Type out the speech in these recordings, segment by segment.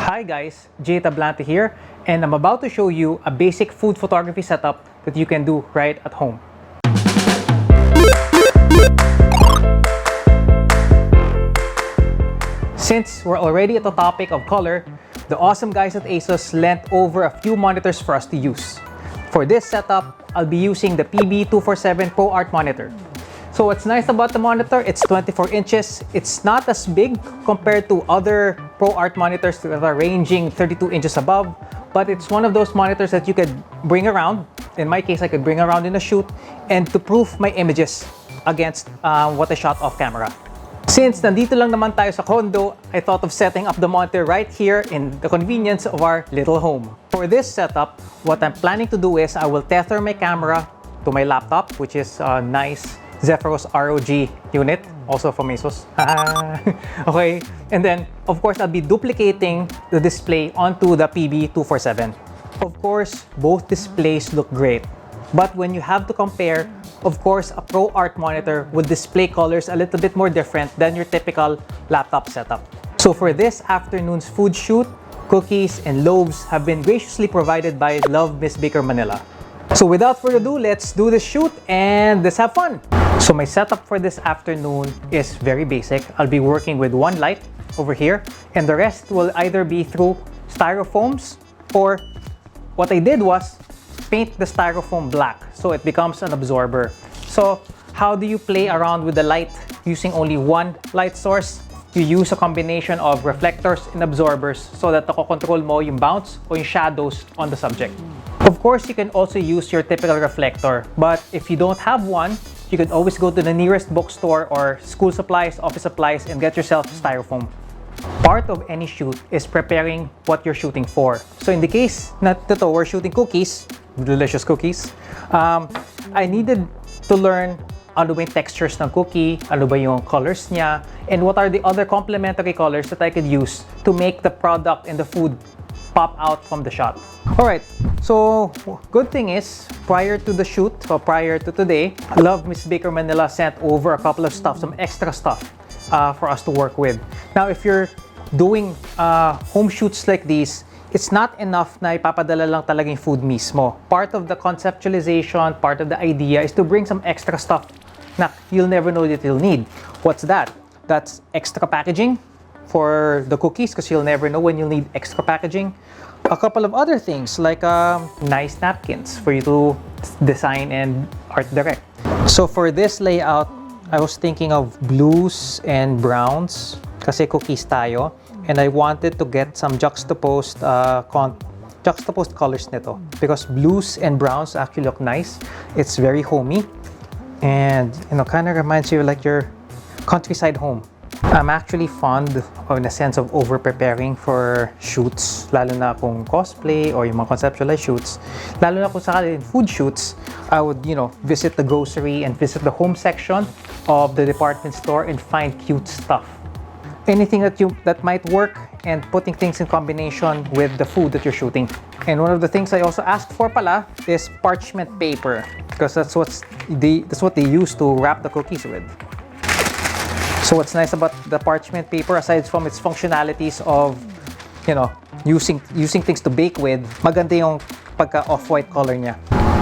Hi guys, Tablante here, and I'm about to show you a basic food photography setup that you can do right at home. Since we're already at the topic of color, the awesome guys at ASUS lent over a few monitors for us to use. For this setup, I'll be using the PB247 Pro Art monitor. So what's nice about the monitor, it's 24 inches. It's not as big compared to other Pro Art monitors that are ranging 32 inches above, but it's one of those monitors that you could bring around. In my case, I could bring around in a shoot and to proof my images against what I shot off camera. Since nandito lang naman tayo sa condo, I thought of setting up the monitor right here in the convenience of our little home. For this setup, what I'm planning to do is I will tether my camera to my laptop, which is a nice Zephyrus ROG unit, also from ASUS. Okay, and then of course I'll be duplicating the display onto the PB247. Of course, both displays look great, but when you have to compare, of course, a Pro Art monitor will display colors a little bit more different than your typical laptop setup. So for this afternoon's food shoot, cookies and loaves have been graciously provided by Love Miss Baker Manila. So without further ado, let's do the shoot and let's have fun. So my setup for this afternoon is very basic. I'll be working with one light over here, and the rest will either be through styrofoams, or what I did was paint the styrofoam black so it becomes an absorber. So how do you play around with the light using only one light source? You use a combination of reflectors and absorbers so that control mo yung bounce o yung shadows on the subject. Of course, you can also use your typical reflector, but if you don't have one, you can always go to the nearest bookstore or school supplies, office supplies, and get yourself styrofoam. Part of any shoot is preparing what you're shooting for. So in the case na ito, we're shooting cookies, delicious cookies, I needed to learn ano ba yung textures ng cookie, ano ba yung colors niya, and what are the other complementary colors that I could use to make the product and the food pop out from the shot. Alright, so good thing is, prior to the shoot, or prior to today, Love Miss Baker Manila sent over a couple of stuff, some extra stuff for us to work with. Now, if you're doing home shoots like these, it's not enough na ipapadala lang talaga yung food mismo. Part of the conceptualization, part of the idea is to bring some extra stuff na you'll never know that you'll need. What's that? That's extra packaging for the cookies, because you'll never know when you'll need extra packaging. A couple of other things like nice napkins for you to design and art direct. So for this layout, I was thinking of blues and browns kasi cookies tayo, and I wanted to get some juxtaposed colors nito because blues and browns actually look nice. It's very homey and kind of reminds you like your countryside home. I'm actually fond of, in a sense, of over-preparing for shoots, lalo na kung cosplay or yung mga conceptualized shoots. Lalo na kung sakali in food shoots, I would, visit the grocery and visit the home section of the department store and find cute stuff. Anything that might work, and putting things in combination with the food that you're shooting. And one of the things I also asked for pala is parchment paper, because that's what they use to wrap the cookies with. So what's nice about the parchment paper, aside from its functionalities of, using things to bake with, maganda yung pagka off-white color niya.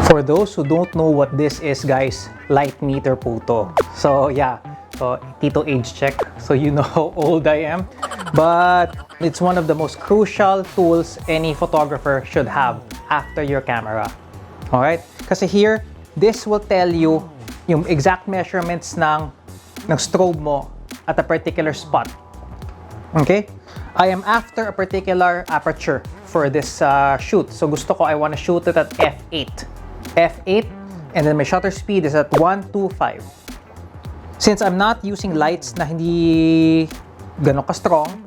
For those who don't know what this is, guys, light meter po to. So yeah, so Tito age check, so you know how old I am. But it's one of the most crucial tools any photographer should have after your camera. Alright? Kasi here, this will tell you yung exact measurements ng strobe mo at a particular spot. Okay? I am after a particular aperture for this shoot. So gusto ko, I want to shoot it at f8. F8, and then my shutter speed is at 125. Since I'm not using lights na hindi ganun ka-strong,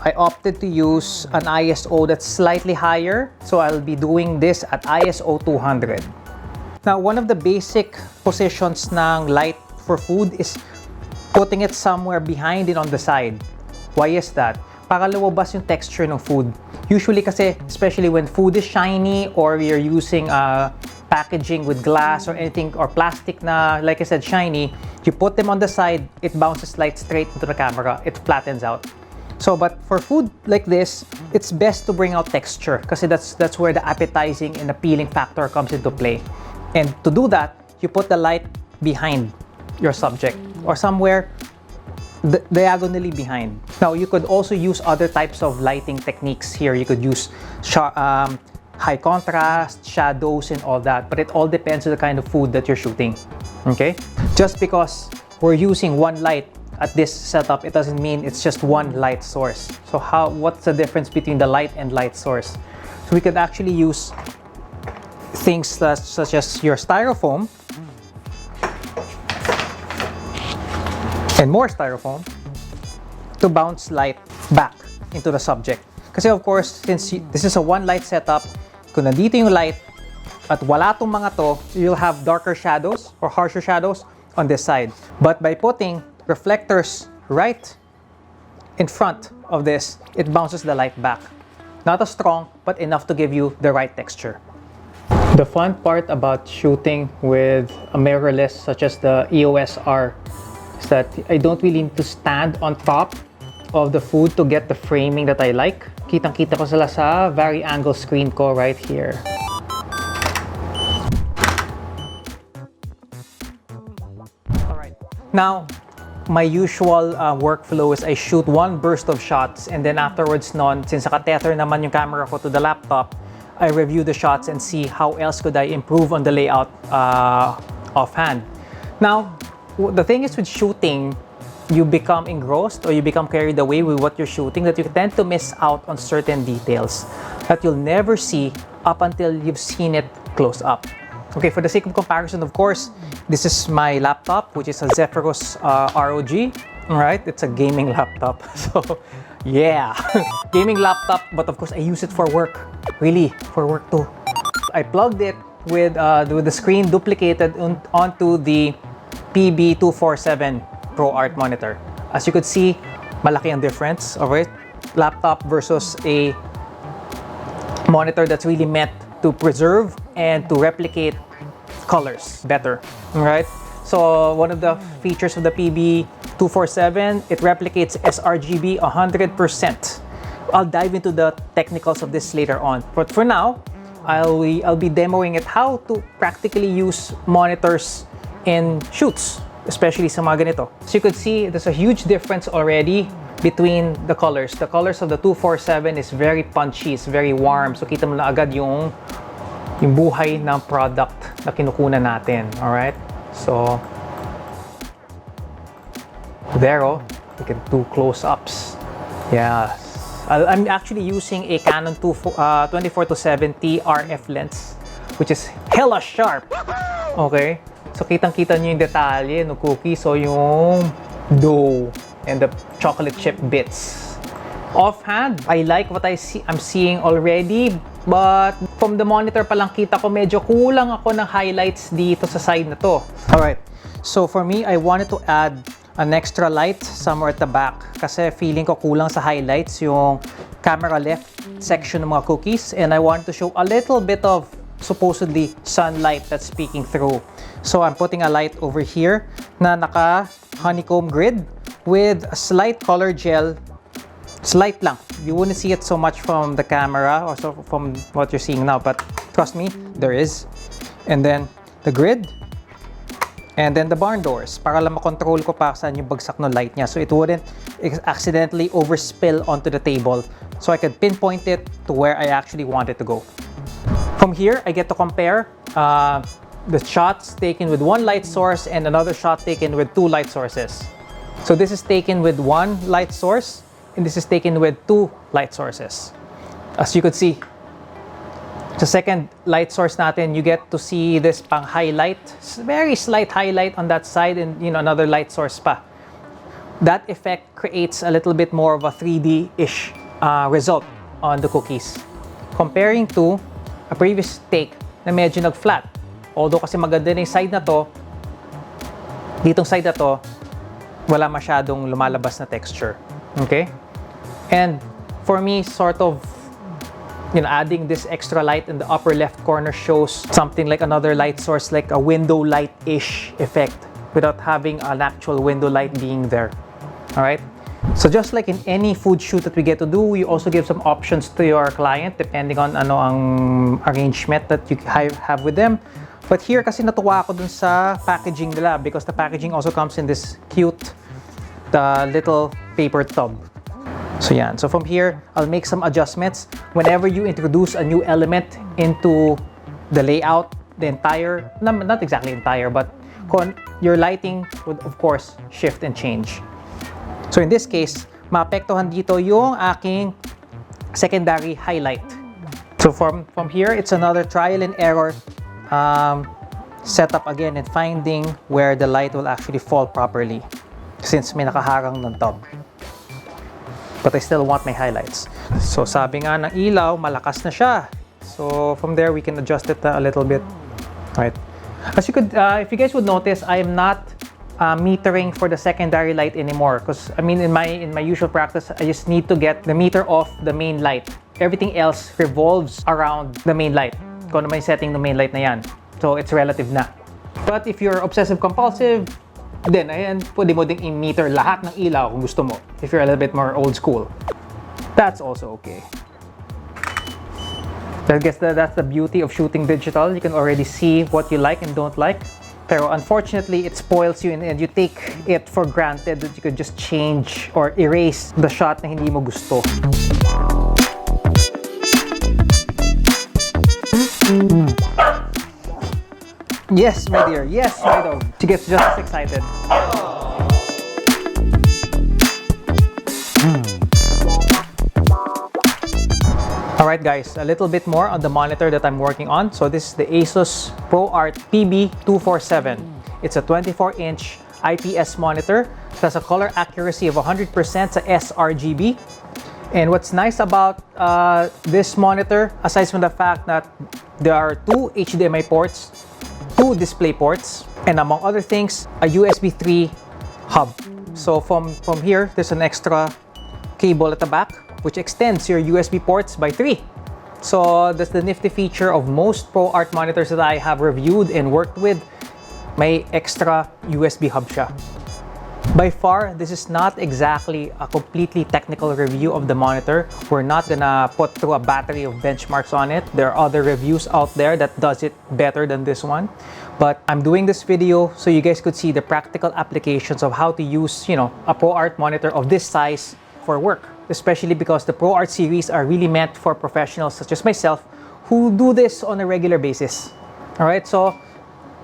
I opted to use an ISO that's slightly higher. So I'll be doing this at ISO 200. Now, one of the basic positions ng light for food is putting it somewhere behind it on the side. Why is that? Para lumabas yung texture ng food. Usually kasi, especially when food is shiny or you're using packaging with glass or anything or plastic na, like I said, shiny, you put them on the side, it bounces light straight into the camera, it flattens out. So, but for food like this, it's best to bring out texture kasi that's where the appetizing and appealing factor comes into play. And to do that, you put the light behind your subject or somewhere diagonally behind. Now, you could also use other types of lighting techniques here. You could use high contrast, shadows, and all that, but it all depends on the kind of food that you're shooting, okay? Just because we're using one light at this setup, it doesn't mean it's just one light source. So what's the difference between the light and light source? So we could actually use things such as your styrofoam and more styrofoam to bounce light back into the subject. Kasi of course, since this is a one light setup, kung nandito yung light at wala tong mga to, you'll have darker shadows or harsher shadows on this side. But by putting reflectors right in front of this, it bounces the light back. Not as strong, but enough to give you the right texture. The fun part about shooting with a mirrorless such as the EOS R is that I don't really need to stand on top of the food to get the framing that I like. Kitang-kita ko sila sa vari-angle screen ko right here. Alright, now my usual workflow is I shoot one burst of shots and then afterwards nun, since naka-tether naman yung camera ko to the laptop, I review the shots and see how else could I improve on the layout offhand. Now, the thing is with shooting, you become engrossed or you become carried away with what you're shooting that you tend to miss out on certain details that you'll never see up until you've seen it close up. Okay, for the sake of comparison, of course, this is my laptop, which is a Zephyrus ROG. Alright, it's a gaming laptop. So, yeah, gaming laptop, but of course I use it for work. Really, for work too. I plugged it with the screen duplicated onto the PB247 Pro Art monitor. As you could see, malaki ang difference of it. Laptop versus a monitor that's really meant to preserve and to replicate colors better, right? So one of the features of the PB247, it replicates sRGB 100%. I'll dive into the technicals of this later on. But for now, I'll be demoing it how to practically use monitors in shoots, especially sa mga ganito. So you could see there's a huge difference already between the colors. The colors of the 247 is very punchy, it's very warm. So kita mo na agad yung buhay ng product na kinukunan natin. Alright? So, there we can do close-ups. Yes. I'm actually using a Canon 24-70 RF lens, which is hella sharp. Okay? So, kitang-kita nyo yung detalye ng cookie. So, yung dough and the chocolate chip bits. Offhand, I like what I'm seeing already, but from the monitor pa lang kita ko medyo kulang ako ng highlights dito sa side na to. Alright, so for me, I wanted to add an extra light somewhere at the back kasi feeling ko kulang sa highlights yung camera left section ng mga cookies, and I wanted to show a little bit of supposedly sunlight that's peeking through. So I'm putting a light over here na naka honeycomb grid with a slight color gel. Slight lang. You wouldn't see it so much from the camera or so from what you're seeing now, but trust me, there is. And then the grid, and then the barn doors para lang makontrol ko pa saan yung bagsak ng light niya, so it wouldn't accidentally overspill onto the table, so I could pinpoint it to where I actually want it to go. From here, I get to compare the shots taken with one light source and another shot taken with two light sources. So this is taken with one light source, and this is taken with two light sources. As you could see, the second light source natin, you get to see this pang highlight, very slight highlight on that side, and another light source pa. That effect creates a little bit more of a 3D-ish result on the cookies, comparing to a previous take na medyo nag-flat. Although kasi maganda na yung side na to, ditong side na to, wala masyadong lumalabas na texture. Okay? And for me, sort of, adding this extra light in the upper left corner shows something like another light source, like a window light-ish effect without having an actual window light being there. Alright? So just like in any food shoot that we get to do, you also give some options to your client depending on ano ang arrangement that you have with them. But here kasi natuwa ako dun sa packaging nila because the packaging also comes in this cute little paper tub. So yan. So from here, I'll make some adjustments. Whenever you introduce a new element into the layout, the entire, not exactly entire, but your lighting would of course shift and change. So in this case, maapektuhan dito yung aking secondary highlight. So from here, it's another trial and error setup again and finding where the light will actually fall properly since may nakaharang ng tub. But I still want my highlights. So sabi nga ng ilaw, malakas na siya. So from there, we can adjust it a little bit. Right. As you could, if you guys would notice, I am not metering for the secondary light anymore because I mean in my usual practice I just need to get the meter off the main light. Everything else revolves around the main light. Kung ano may setting the main light na yan. So it's relative na. But if you're obsessive compulsive, then ayan, pwede mo ding i-meter lahat ng ilaw kung gusto mo. If you're a little bit more old school, that's also okay. I guess that's the beauty of shooting digital. You can already see what you like and don't like. Pero unfortunately, it spoils you and you take it for granted that you could just change or erase the shot na hindi mo gusto. Yes, my dear. Yes, my dog. She gets just as excited. Alright guys, a little bit more on the monitor that I'm working on. So this is the ASUS Pro Art PB247. It's a 24-inch IPS monitor. It has a color accuracy of 100% sa sRGB. And what's nice about this monitor, aside from the fact that there are 2 HDMI ports, 2 display ports, and among other things, a USB 3 hub. So from here, there's an extra cable at the back, which extends your USB ports by 3. So that's the nifty feature of most Pro Art monitors that I have reviewed and worked with. May extra USB hub siya. By far, this is not exactly a completely technical review of the monitor. We're not gonna put through a battery of benchmarks on it. There are other reviews out there that does it better than this one. But I'm doing this video so you guys could see the practical applications of how to use, you know, a Pro Art monitor of this size for work. Especially because the Pro Art series are really meant for professionals such as myself who do this on a regular basis. Alright, so,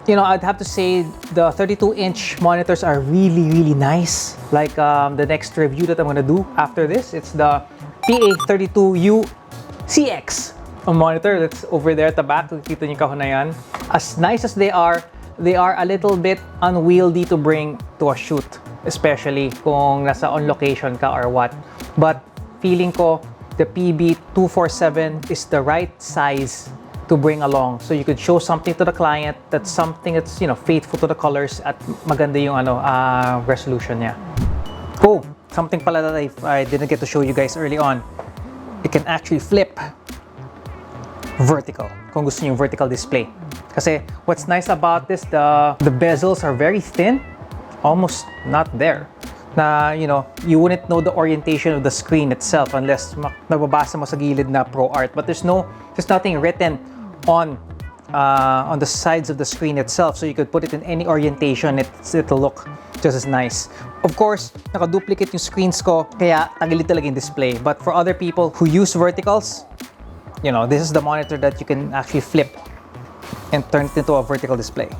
you know, I'd have to say the 32-inch monitors are really, really nice. Like the next review that I'm gonna do after this, it's the PA32U CX monitor that's over there at the back. Kita niyo kahon na yan. As nice as they are a little bit unwieldy to bring to a shoot. Especially kung nasa on location ka or what. But feeling ko the PB247 is the right size to bring along. So you could show something to the client that's something that's, you know, faithful to the colors at maganda yung resolution niya. Oh, something pala that I didn't get to show you guys early on. It can actually flip vertical kung gusto niyo yung vertical display. Kasi what's nice about this, the bezels are very thin, almost not there. Na, you know, you wouldn't know the orientation of the screen itself unless nababasa mo sa gilid na Pro Art. But there's nothing written on the sides of the screen itself, so you could put it in any orientation. It'll look just as nice. Of course, naka-duplicate yung screens ko, kaya tagilid talaga yung display. But for other people who use verticals, you know, this is the monitor that you can actually flip and turn it into a vertical display.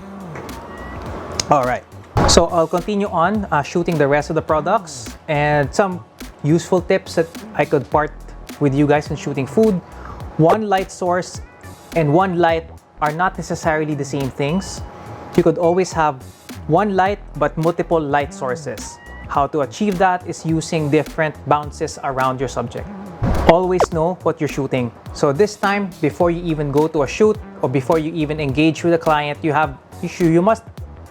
All right. So I'll continue on shooting the rest of the products and some useful tips that I could part with you guys in shooting food. One light source and one light are not necessarily the same things. You could always have one light but multiple light sources. How to achieve that is using different bounces around your subject. Always know what you're shooting. So this time, before you even go to a shoot or before you even engage with a client, you must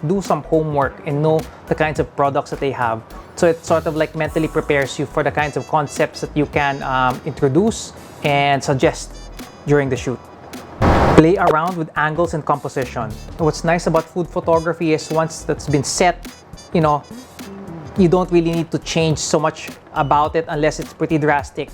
do some homework and know the kinds of products that they have. So it sort of like mentally prepares you for the kinds of concepts that you can introduce and suggest during the shoot. Play around with angles and composition. What's nice about food photography is once that's been set, you know, you don't really need to change so much about it unless it's pretty drastic.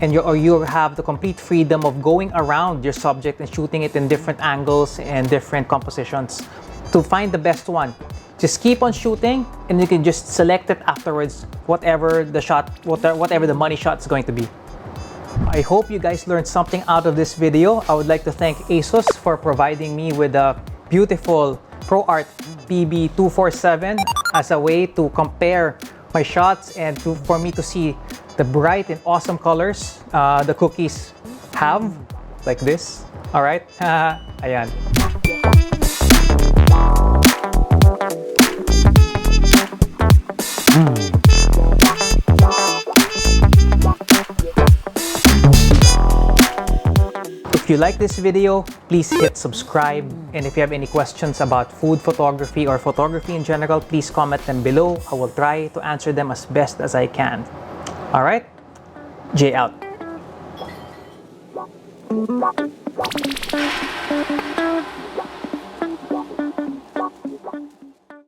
And you have the complete freedom of going around your subject and shooting it in different angles and different compositions to find the best one. Just keep on shooting and you can just select it afterwards, whatever the money shot is going to be. I hope you guys learned something out of this video. I would like to thank ASUS for providing me with a beautiful Pro Art PB247 as a way to compare my shots and for me to see the bright and awesome colors the cookies have, like this. All right, ayan. If you like this video, please hit subscribe, and if you have any questions about food photography or photography in general, please comment them below. I will try to answer them as best as I can. All right, Jay out.